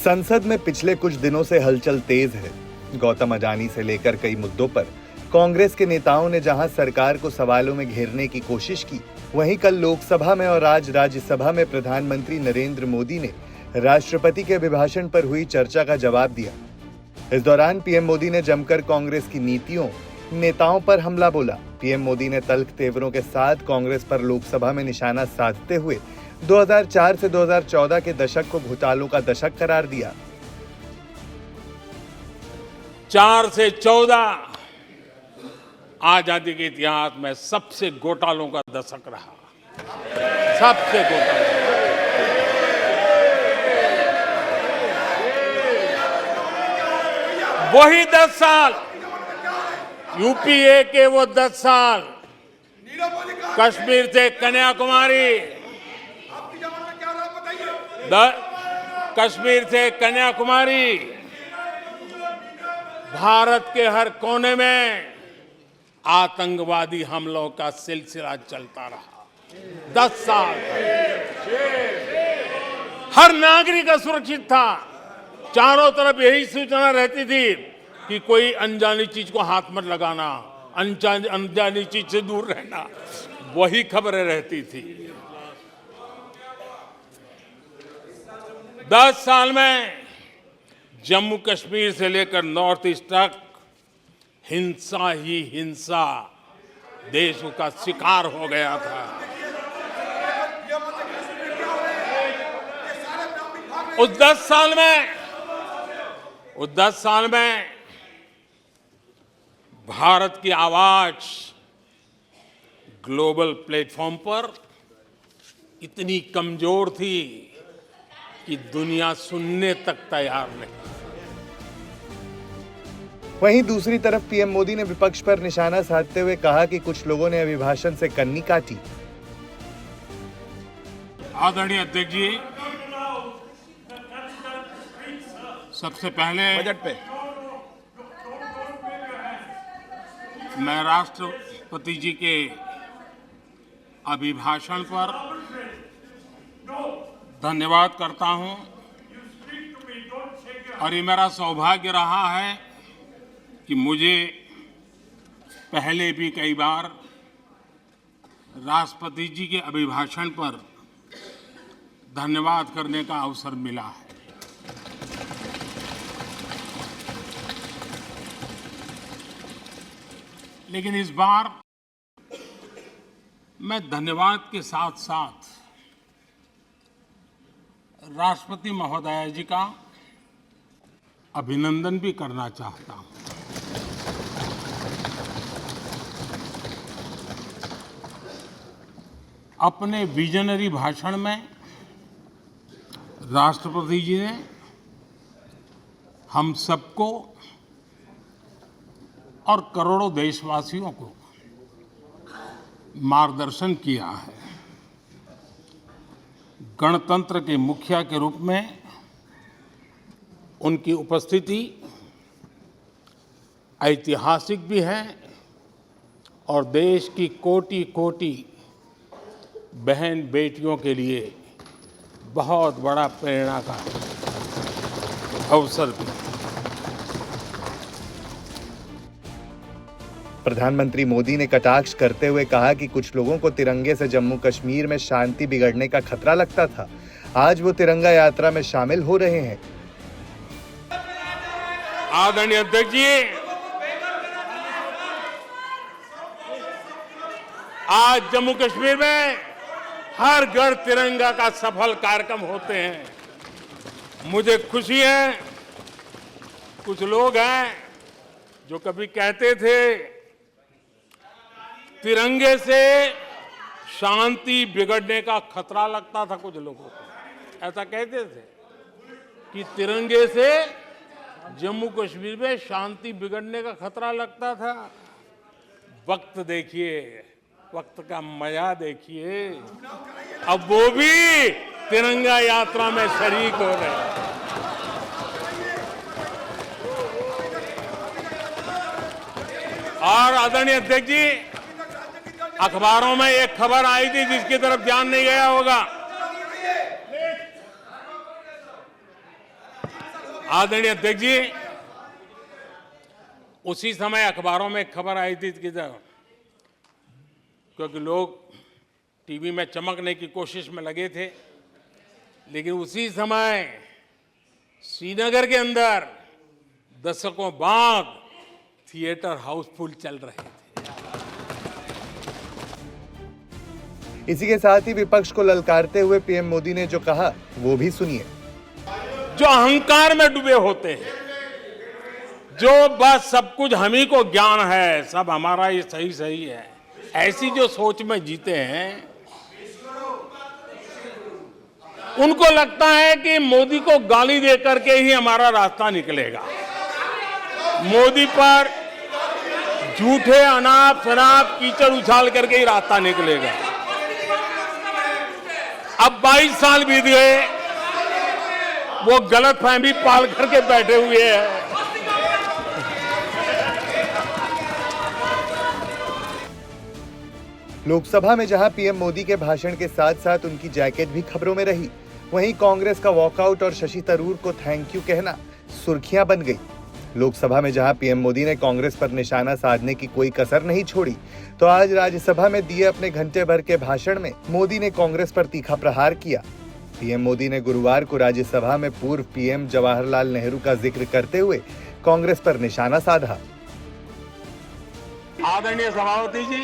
संसद में पिछले कुछ दिनों से हलचल तेज है। गौतम अडानी से लेकर कई मुद्दों पर कांग्रेस के नेताओं ने जहां सरकार को सवालों में घेरने की कोशिश की, वहीं कल लोकसभा में और आज राज्यसभा में प्रधानमंत्री नरेंद्र मोदी ने राष्ट्रपति के अभिभाषण पर हुई चर्चा का जवाब दिया। इस दौरान पीएम मोदी ने जमकर कांग्रेस की नीतियों, नेताओं पर हमला बोला। पीएम मोदी ने तल्ख तेवरों के साथ कांग्रेस पर लोकसभा में निशाना साधते हुए 2004 से 2014 के दशक को घोटालों का दशक करार दिया। 4 से 14 आजादी के इतिहास में सबसे घोटालों का दशक रहा, सबसे घोटालों। वही 10 साल, यूपीए के वो 10 साल, कश्मीर से कन्याकुमारी, कश्मीर से कन्याकुमारी, भारत के हर कोने में आतंकवादी हमलों का सिलसिला चलता रहा। 10 साल हर नागरिक असुरक्षित था। चारों तरफ यही सूचना रहती थी कि कोई अनजानी चीज को हाथ मत लगाना, अनजानी चीज से दूर रहना, वही खबरें रहती थी। 10 साल में जम्मू कश्मीर से लेकर नॉर्थ ईस्ट तक हिंसा ही हिंसा देश का शिकार हो गया था। उस 10 साल में भारत की आवाज ग्लोबल प्लेटफॉर्म पर इतनी कमजोर थी कि दुनिया सुनने तक तैयार नहीं। वहीं दूसरी तरफ पीएम मोदी ने विपक्ष पर निशाना साधते हुए कहा कि कुछ लोगों ने अभिभाषण से कन्नी काटी। आदरणीय अध्यक्ष जी, सबसे पहले बजट पे मैं राष्ट्रपति जी के अभिभाषण पर धन्यवाद करता हूं और ये मेरा सौभाग्य रहा है कि मुझे पहले भी कई बार राष्ट्रपति जी के अभिभाषण पर धन्यवाद करने का अवसर मिला है। लेकिन इस बार मैं धन्यवाद के साथ साथ राष्ट्रपति महोदया जी का अभिनंदन भी करना चाहता हूं। अपने विजनरी भाषण में राष्ट्रपति जी ने हम सबको और करोड़ों देशवासियों को मार्गदर्शन किया है। गणतंत्र के मुखिया के रूप में उनकी उपस्थिति ऐतिहासिक भी है और देश की कोटि-कोटि बहन बेटियों के लिए बहुत बड़ा प्रेरणा का अवसर भी। प्रधानमंत्री मोदी ने कटाक्ष करते हुए कहा कि कुछ लोगों को तिरंगे से जम्मू कश्मीर में शांति बिगड़ने का खतरा लगता था। आज वो तिरंगा यात्रा में शामिल हो रहे हैं। आदरणीय अध्यक्ष जी, आज जम्मू कश्मीर में हर घर तिरंगा का सफल कार्यक्रम होते हैं। मुझे खुशी है, कुछ लोग हैं जो कभी कहते थे तिरंगे से शांति बिगड़ने का खतरा लगता था। कुछ लोगों को ऐसा कहते थे कि तिरंगे से जम्मू कश्मीर में शांति बिगड़ने का खतरा लगता था। वक्त देखिए, वक्त का मजा देखिए, अब वो भी तिरंगा यात्रा में शरीक हो रहे हैं। और आदरणीय अध्यक्ष जी, अखबारों में एक खबर आई थी जिसकी तरफ ध्यान नहीं गया होगा आदरणीय अध्यक्ष जी, उसी समय अखबारों में खबर आई थी कि क्योंकि लोग टीवी में चमकने की कोशिश में लगे थे, लेकिन उसी समय श्रीनगर के अंदर दशकों बाद थिएटर हाउसफुल चल रहे थे। इसी के साथ ही विपक्ष को ललकारते हुए पीएम मोदी ने जो कहा वो भी सुनिए। जो अहंकार में डूबे होते हैं, जो बस सब कुछ हम ही को ज्ञान है, सब हमारा ही सही सही है, ऐसी जो सोच में जीते हैं, उनको लगता है कि मोदी को गाली दे करके ही हमारा रास्ता निकलेगा। मोदी पर झूठे अनाप शनाप कीचड़ उछाल करके ही रास्ता निकलेगा। अब 22 साल बीत गए, वो गलतफहमी पाल करके बैठे हुए हैं। लोकसभा में जहां पीएम मोदी के भाषण के साथ साथ उनकी जैकेट भी खबरों में रही, वहीं कांग्रेस का वॉकआउट और शशि थरूर को थैंक यू कहना सुर्खियां बन गई। लोकसभा में जहां पीएम मोदी ने कांग्रेस पर निशाना साधने की कोई कसर नहीं छोड़ी, तो आज राज्यसभा में दिए अपने घंटे भर के भाषण में मोदी ने कांग्रेस पर तीखा प्रहार किया। पीएम मोदी ने गुरुवार को राज्यसभा में पूर्व पीएम जवाहरलाल नेहरू का जिक्र करते हुए कांग्रेस पर निशाना साधा। आदरणीय सभापति जी,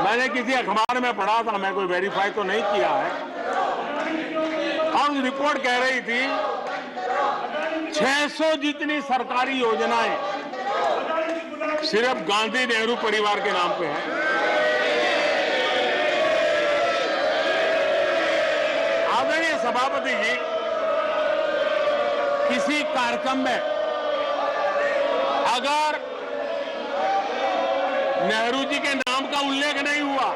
मैंने किसी अखबार में पढ़ा था, मैं कोई वेरीफाई तो नहीं किया है, और रिपोर्ट कह रही थी 600 जितनी सरकारी योजनाएं सिर्फ गांधी नेहरू परिवार के नाम पे है। आदरणीय सभापति जी, किसी कार्यक्रम में अगर नेहरू जी के नाम का उल्लेख नहीं हुआ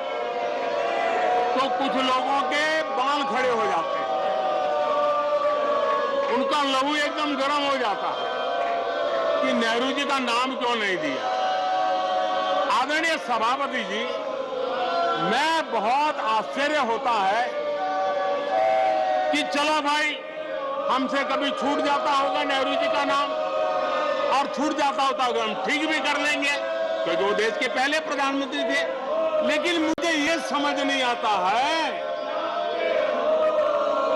तो कुछ लोगों के बाल खड़े हो जाते हैं, उनका लहू एकदम गर्म हो जाता है कि नेहरू जी का नाम क्यों नहीं दिया। आदरणीय सभापति जी, मैं बहुत आश्चर्य होता है कि चलो भाई, हमसे कभी छूट जाता होगा नेहरू जी का नाम, और छूट जाता होता होगा, हम ठीक भी कर लेंगे क्योंकि वो देश के पहले प्रधानमंत्री थे। लेकिन मुझे ये समझ नहीं आता है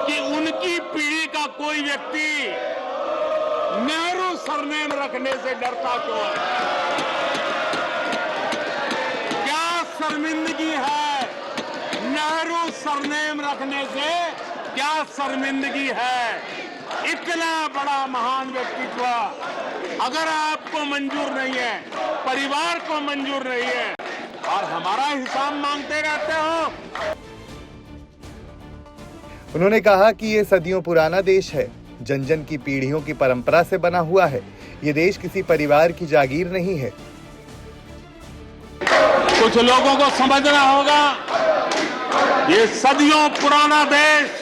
कि उनकी पीढ़ी का कोई व्यक्ति नेहरू सरनेम रखने से डरता क्यों है। क्या शर्मिंदगी है नेहरू सरनेम रखने से, क्या शर्मिंदगी है। इतना बड़ा महान व्यक्तित्व अगर आपको मंजूर नहीं है, परिवार को मंजूर नहीं है, और हमारा हिसाब मांगते रहते हो। उन्होंने कहा कि ये सदियों पुराना देश है, जन जन की पीढ़ियों की परंपरा से बना हुआ है। ये देश किसी परिवार की जागीर नहीं है। कुछ लोगों को समझना होगा, ये सदियों पुराना देश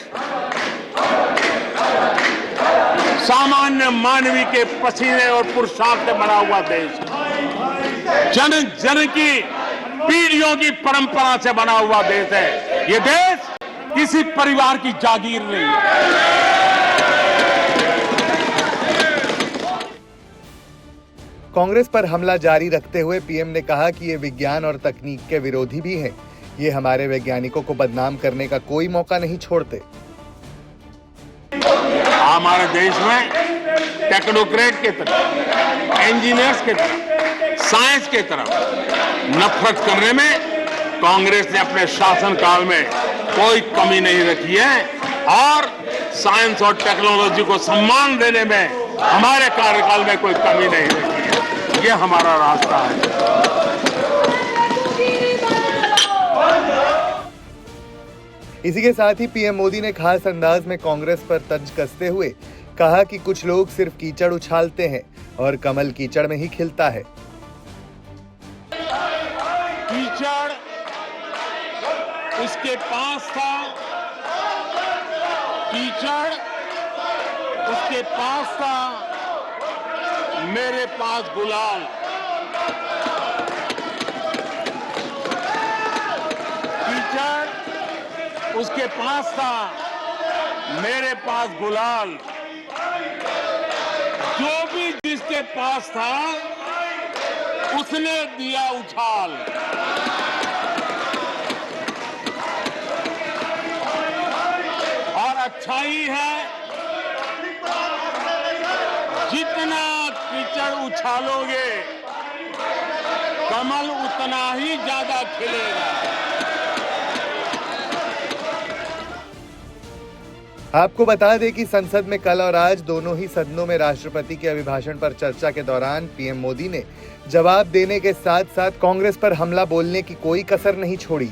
सामान्य मानवी के पसीने और पुरुषार्थ से बना हुआ देश, जन जन की पीढ़ियों की परंपरा से बना हुआ देश है। ये देश किसी परिवार की जागीर नहीं है। कांग्रेस पर हमला जारी रखते हुए पीएम ने कहा कि ये विज्ञान और तकनीक के विरोधी भी हैं। ये हमारे वैज्ञानिकों को बदनाम करने का कोई मौका नहीं छोड़ते। हमारे देश में टेक्नोक्रेट के तरफ, इंजीनियर्स के तरफ, साइंस के तरफ नफरत करने में कांग्रेस ने अपने शासनकाल में कोई कमी नहीं रखी है, और साइंस और टेक्नोलॉजी को सम्मान देने में हमारे कार्यकाल में कोई कमी नहीं रखी है। ये हमारा रास्ता है। इसी के साथ ही पीएम मोदी ने खास अंदाज में कांग्रेस पर तंज कसते हुए कहा कि कुछ लोग सिर्फ कीचड़ उछालते हैं और कमल कीचड़ में ही खिलता है। कीचड़ उसके पास था, कीचड़ उसके पास था, मेरे पास गुलाल। कीचड़ उसके पास था, मेरे पास गुलाल। जो भी जिसके पास था उसने दिया उछाल। और अच्छा ही है, जितना कीचड़ उछालोगे कमल उतना ही ज्यादा खिलेगा। आपको बता दें कि संसद में कल और आज दोनों ही सदनों में राष्ट्रपति के अभिभाषण पर चर्चा के दौरान पीएम मोदी ने जवाब देने के साथ साथ कांग्रेस पर हमला बोलने की कोई कसर नहीं छोड़ी।